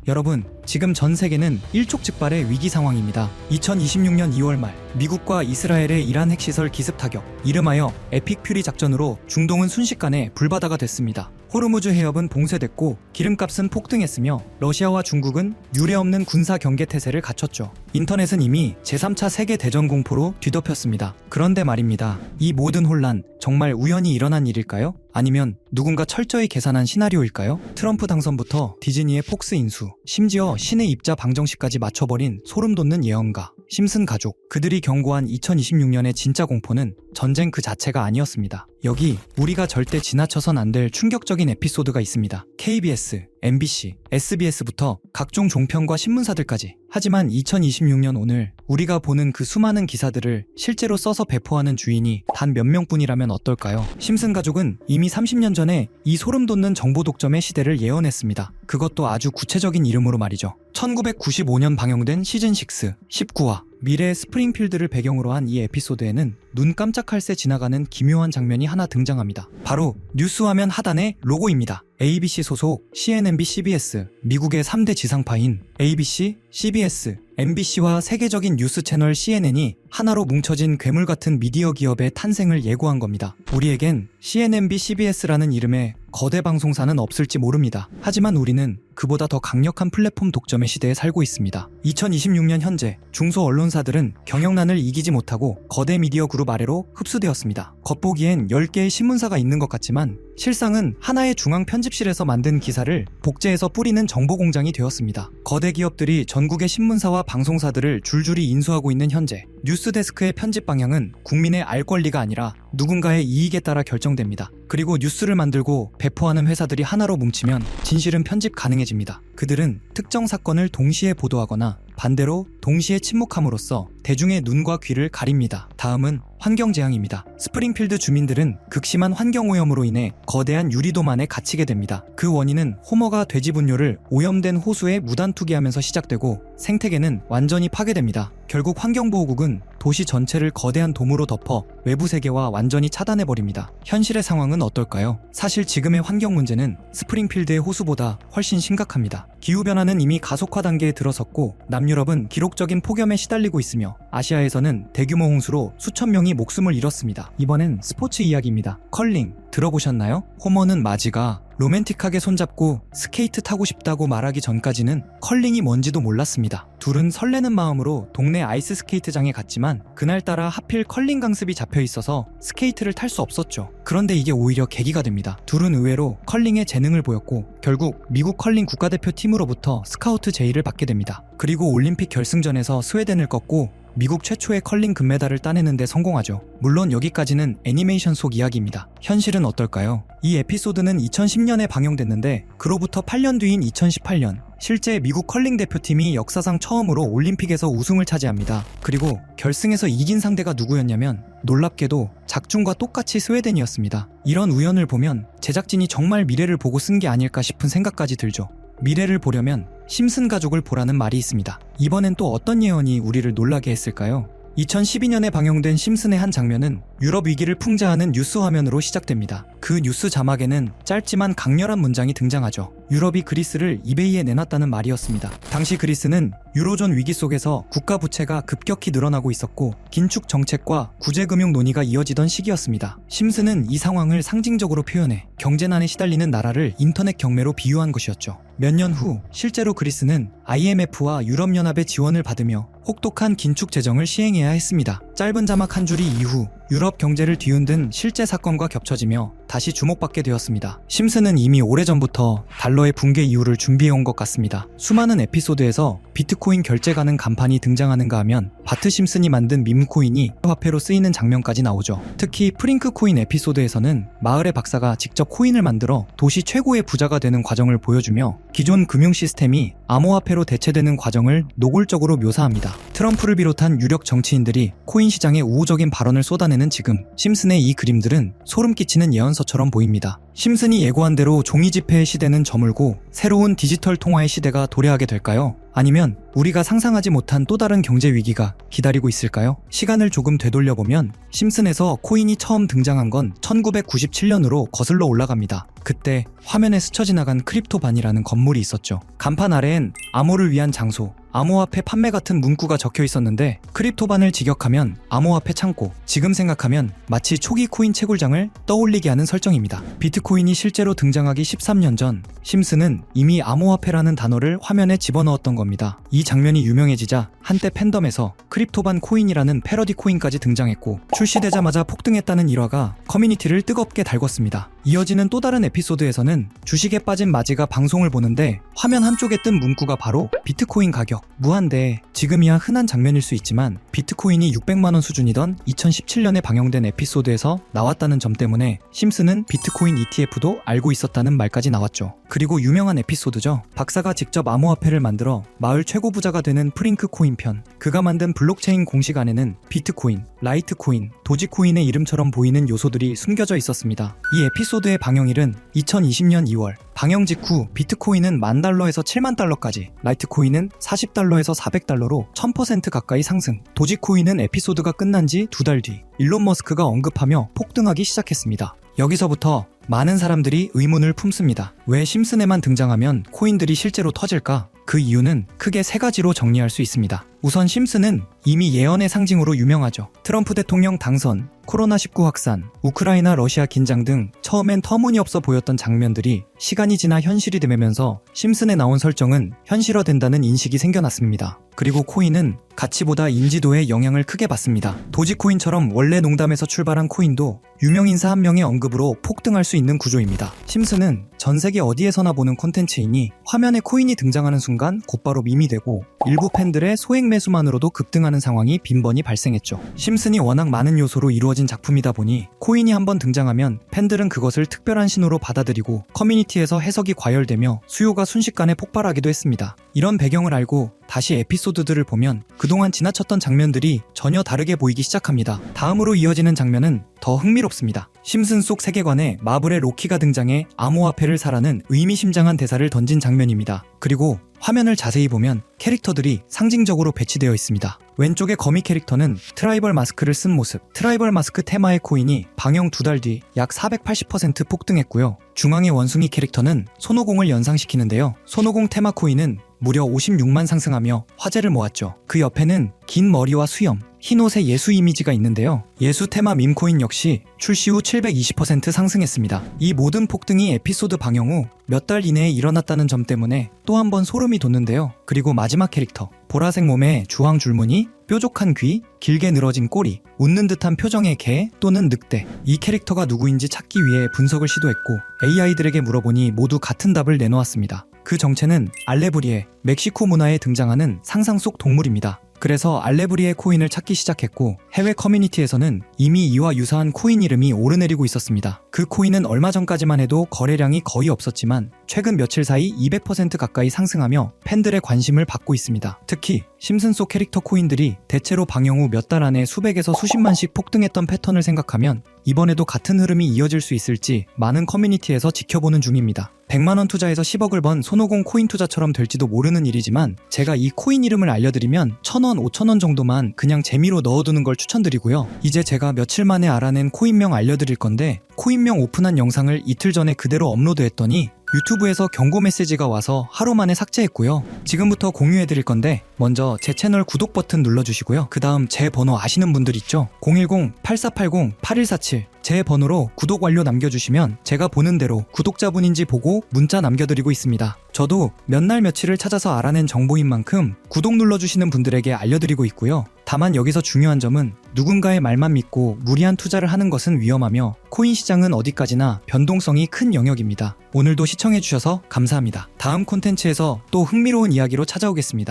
여러분, 지금 전 세계는 일촉즉발의 위기 상황입니다. 2026년 2월 말 미국과 이스라엘의 이란 핵시설 기습 타격, 이름하여 에픽 퓨리 작전으로 중동은 순식간에 불바다가 됐습니다. 호르무즈 해협은 봉쇄됐고 기름값은 폭등했으며 러시아와 중국은 유례없는 군사 경계 태세를 갖췄죠. 인터넷은 이미 제3차 세계대전 공포로 뒤덮였습니다. 그런데 말입니다. 이 모든 혼란 정말 우연히 일어난 일일까요? 아니면 누군가 철저히 계산한 시나리오일까요? 트럼프 당선부터 디즈니의 폭스 인수, 심지어 신의 입자 방정식까지 맞춰버린 소름 돋는 예언가, 심슨 가족, 그들이 경고한 2026년의 진짜 공포는 전쟁 그 자체가 아니었습니다. 여기 우리가 절대 지나쳐선 안 될 충격적인 에피소드가 있습니다. KBS, MBC, SBS부터 각종 종편과 신문사들까지. 하지만 2026년 오늘 우리가 보는 그 수많은 기사들을 실제로 써서 배포하는 주인이 단 몇 명뿐이라면 어떨까요? 심슨 가족은 이미 30년 전에 이 소름 돋는 정보 독점의 시대를 예언했습니다. 그것도 아주 구체적인 이름으로 말이죠. 1995년 방영된 시즌6 19화 미래의 스프링필드를 배경으로 한 이 에피소드에는 눈 깜짝할 새 지나가는 기묘한 장면이 하나 등장합니다. 바로 뉴스 화면 하단의 로고입니다. ABC 소속 CNN, CBS, 미국의 3대 지상파인 ABC, CBS, MBC와 세계적인 뉴스 채널 CNN이 하나로 뭉쳐진 괴물 같은 미디어 기업의 탄생을 예고한 겁니다. 우리에겐 CNN, CBS라는 이름의 거대 방송사는 없을지 모릅니다. 하지만 우리는 그보다 더 강력한 플랫폼 독점의 시대에 살고 있습니다. 2026년 현재 중소 언론사들은 경영난을 이기지 못하고 거대 미디어 그룹 아래로 흡수되었습니다. 겉보기엔 10개의 신문사가 있는 것 같지만 실상은 하나의 중앙 편집실에서 만든 기사를 복제해서 뿌리는 정보공장이 되었습니다. 거대 기업들이 전국의 신문사와 방송사들을 줄줄이 인수하고 있는 현재 뉴스데스크의 편집 방향은 국민의 알 권리가 아니라 누군가의 이익에 따라 결정됩니다. 그리고 뉴스를 만들고 배포하는 회사들이 하나로 뭉치면 진실은 편집 가능해집니다. 그들은 특정 사건을 동시에 보도하거나 반대로 동시에 침묵함으로써 대중의 눈과 귀를 가립니다. 다음은 환경재앙입니다. 스프링필드 주민들은 극심한 환경오염으로 인해 거대한 유리도만에 갇히게 됩니다. 그 원인은 호머가 돼지 분뇨를 오염된 호수에 무단 투기하면서 시작되고 생태계는 완전히 파괴됩니다. 결국 환경보호국은 도시 전체를 거대한 돔으로 덮어 외부 세계와 완전히 차단해버립니다. 현실의 상황은 어떨까요? 사실 지금의 환경 문제는 스프링필드의 호수보다 훨씬 심각합니다. 기후변화는 이미 가속화 단계에 들어섰고 남유럽은 기록적인 폭염에 시달리고 있으며 아시아에서는 대규모 홍수로 수천 명이 목숨을 잃었습니다. 이번엔 스포츠 이야기입니다. 컬링 들어보셨나요? 호머는 마지가 로맨틱하게 손잡고 스케이트 타고 싶다고 말하기 전까지는 컬링이 뭔지도 몰랐습니다. 둘은 설레는 마음으로 동네 아이스 스케이트장에 갔지만 그날따라 하필 컬링 강습이 잡혀 있어서 스케이트를 탈 수 없었죠. 그런데 이게 오히려 계기가 됩니다. 둘은 의외로 컬링에 재능을 보였고 결국 미국 컬링 국가대표 팀으로부터 스카우트 제의를 받게 됩니다. 그리고 올림픽 결승전에서 스웨덴을 꺾고 미국 최초의 컬링 금메달을 따내는 데 성공하죠. 물론 여기까지는 애니메이션 속 이야기입니다. 현실은 어떨까요? 이 에피소드는 2010년에 방영됐는데 그로부터 8년 뒤인 2018년 실제 미국 컬링 대표팀이 역사상 처음으로 올림픽에서 우승을 차지합니다. 그리고 결승에서 이긴 상대가 누구였냐면 놀랍게도 작중과 똑같이 스웨덴이었습니다. 이런 우연을 보면 제작진이 정말 미래를 보고 쓴 게 아닐까 싶은 생각까지 들죠. 미래를 보려면 심슨 가족을 보라는 말이 있습니다. 이번엔 또 어떤 예언이 우리를 놀라게 했을까요? 2012년에 방영된 심슨의 한 장면은 유럽 위기를 풍자하는 뉴스 화면으로 시작됩니다. 그 뉴스 자막에는 짧지만 강렬한 문장이 등장하죠. 유럽이 그리스를 이베이에 내놨다는 말이었습니다. 당시 그리스는 유로존 위기 속에서 국가 부채가 급격히 늘어나고 있었고 긴축 정책과 구제금융 논의가 이어지던 시기였습니다. 심슨은 이 상황을 상징적으로 표현해 경제난에 시달리는 나라를 인터넷 경매로 비유한 것이었죠. 몇 년 후 실제로 그리스는 IMF와 유럽연합의 지원을 받으며 혹독한 긴축 재정을 시행해야 했습니다. 짧은 자막 한 줄이 이후 유럽 경제를 뒤흔든 실제 사건과 겹쳐지며 다시 주목받게 되었습니다. 심슨은 이미 오래전부터 달러의 붕괴 이유를 준비해온 것 같습니다. 수많은 에피소드에서 비트코인 결제 가능 간판이 등장하는가 하면 바트 심슨이 만든 밈코인이 화폐로 쓰이는 장면까지 나오죠. 특히 프링크 코인 에피소드에서는 마을의 박사가 직접 코인을 만들어 도시 최고의 부자가 되는 과정을 보여주며 기존 금융 시스템이 암호화폐로 대체되는 과정을 노골적으로 묘사합니다. 트럼프를 비롯한 유력 정치인들이 코인 시장에 우호적인 발언을 쏟아내는 지금 심슨의 이 그림들은 소름 끼치는 예언서처럼 보입니다. 심슨이 예고한 대로 종이 지폐의 시대는 저물고 새로운 디지털 통화의 시대가 도래하게 될까요? 아니면 우리가 상상하지 못한 또 다른 경제 위기가 기다리고 있을까요? 시간을 조금 되돌려보면 심슨에서 코인이 처음 등장한 건 1997년으로 거슬러 올라갑니다. 그때 화면에 스쳐 지나간 크립토반이라는 건물이 있었죠. 간판 아래엔 암호를 위한 장소, 암호화폐 판매 같은 문구가 적혀 있었는데 크립토반을 직역하면 암호화폐 창고, 지금 생각하면 마치 초기 코인 채굴장을 떠올리게 하는 설정입니다. 비트코인이 실제로 등장하기 13년 전 심슨은 이미 암호화폐라는 단어를 화면에 집어넣었던 겁니다. 이 장면이 유명해지자 한때 팬덤에서 크립토반 코인이라는 패러디 코인까지 등장했고 출시되자마자 폭등했다는 일화가 커뮤니티를 뜨겁게 달궜습니다. 이어지는 또 다른 에피소드에서는 주식에 빠진 마지가 방송을 보는데 화면 한쪽에 뜬 문구가 바로 비트코인 가격 무한대. 지금이야 흔한 장면일 수 있지만 비트코인이 600만원 수준이던 2017년에 방영된 에피소드에서 나왔다는 점 때문에 심슨은 비트코인 ETF도 알고 있었다는 말까지 나왔죠. 그리고 유명한 에피소드죠. 박사가 직접 암호화폐를 만들어 마을 최고 부자가 되는 프링크 코인 편. 그가 만든 블록체인 공식 안에는 비트코인, 라이트코인, 도지코인의 이름처럼 보이는 요소들이 숨겨져 있었습니다. 이 에피소드의 방영일은 2020년 2월. 방영 직후 비트코인은 $10,000에서 $70,000까지, 라이트코인은 $40에서 $400로 1000% 가까이 상승. 도지코인은 에피소드가 끝난 지 2달 뒤 일론 머스크가 언급하며 폭등하기 시작했습니다. 여기서부터 많은 사람들이 의문을 품습니다. 왜 심슨에만 등장하면 코인들이 실제로 터질까? 그 이유는 크게 3가지로 정리할 수 있습니다. 우선 심슨은 이미 예언의 상징으로 유명하죠. 트럼프 대통령 당선, 코로나19 확산, 우크라이나 러시아 긴장 등 처음엔 터무니없어 보였던 장면들이 시간이 지나 현실이 되면서 심슨에 나온 설정은 현실화된다는 인식이 생겨났습니다. 그리고 코인은 가치보다 인지도에 영향을 크게 받습니다. 도지코인처럼 원래 농담에서 출발한 코인도 유명인사 한 명의 언급으로 폭등할 수 있는 구조입니다. 심슨은 전 세계 어디에서나 보는 콘텐츠이니 화면에 코인이 등장하는 순간 곧바로 밈이 되고 일부 팬들의 소액 매수만으로도 급등하는 상황이 빈번히 발생했죠. 심슨이 워낙 많은 요소로 이루어진 작품이다 보니 코인이 한번 등장하면 팬들은 그것을 특별한 신호로 받아들이고 커뮤니티에서 해석이 과열되며 수요가 순식간에 폭발하기도 했습니다. 이런 배경을 알고 다시 에피소드들을 보면 그동안 지나쳤던 장면들이 전혀 다르게 보이기 시작합니다. 다음으로 이어지는 장면은 더 흥미롭습니다. 심슨 속 세계관에 마블의 로키가 등장해 암호화폐를 사라는 의미심장한 대사를 던진 장면입니다. 그리고 화면을 자세히 보면 캐릭터들이 상징적으로 배치되어 있습니다. 왼쪽의 거미 캐릭터는 트라이벌 마스크를 쓴 모습. 트라이벌 마스크 테마의 코인이 방영 2달 뒤 약 480% 폭등했고요. 중앙의 원숭이 캐릭터는 손오공을 연상시키는데요. 손오공 테마 코인은 무려 56만 상승하며 화제를 모았죠. 그 옆에는 긴 머리와 수염, 흰 옷의 예수 이미지가 있는데요. 예수 테마 밈코인 역시 출시 후 720% 상승했습니다. 이 모든 폭등이 에피소드 방영 후 몇 달 이내에 일어났다는 점 때문에 또 한 번 소름이 돋는데요. 그리고 마지막 캐릭터, 보라색 몸에 주황 줄무늬, 뾰족한 귀, 길게 늘어진 꼬리, 웃는 듯한 표정의 개 또는 늑대. 이 캐릭터가 누구인지 찾기 위해 분석을 시도했고 AI들에게 물어보니 모두 같은 답을 내놓았습니다. 그 정체는 알레브리에, 멕시코 문화에 등장하는 상상 속 동물입니다. 그래서 알레브리에 코인을 찾기 시작했고 해외 커뮤니티에서는 이미 이와 유사한 코인 이름이 오르내리고 있었습니다. 그 코인은 얼마 전까지만 해도 거래량이 거의 없었지만 최근 며칠 사이 200% 가까이 상승하며 팬들의 관심을 받고 있습니다. 특히 심슨 속 캐릭터 코인들이 대체로 방영 후 몇 달 안에 수백에서 수십만씩 폭등했던 패턴을 생각하면 이번에도 같은 흐름이 이어질 수 있을지 많은 커뮤니티에서 지켜보는 중입니다. 100만원 투자해서 10억을 번 손오공 코인 투자처럼 될지도 모르는 일이지만 제가 이 코인 이름을 알려드리면 1,000원, 5,000원 정도만 그냥 재미로 넣어두는 걸 추천드리고요. 이제 제가 며칠 만에 알아낸 코인명 알려드릴 건데 코인명 오픈한 영상을 이틀 전에 그대로 업로드했더니 유튜브에서 경고 메시지가 와서 하루 만에 삭제했고요. 지금부터 공유해드릴 건데 먼저 제 채널 구독 버튼 눌러주시고요. 그 다음 제 번호 아시는 분들 있죠? 010-8480-8147 제 번호로 구독 완료 남겨주시면 제가 보는 대로 구독자분인지 보고 문자 남겨드리고 있습니다. 저도 몇 날 며칠을 찾아서 알아낸 정보인 만큼 구독 눌러주시는 분들에게 알려드리고 있고요. 다만 여기서 중요한 점은 누군가의 말만 믿고 무리한 투자를 하는 것은 위험하며 코인 시장은 어디까지나 변동성이 큰 영역입니다. 오늘도 시청해주셔서 감사합니다. 다음 콘텐츠에서 또 흥미로운 이야기로 찾아오겠습니다.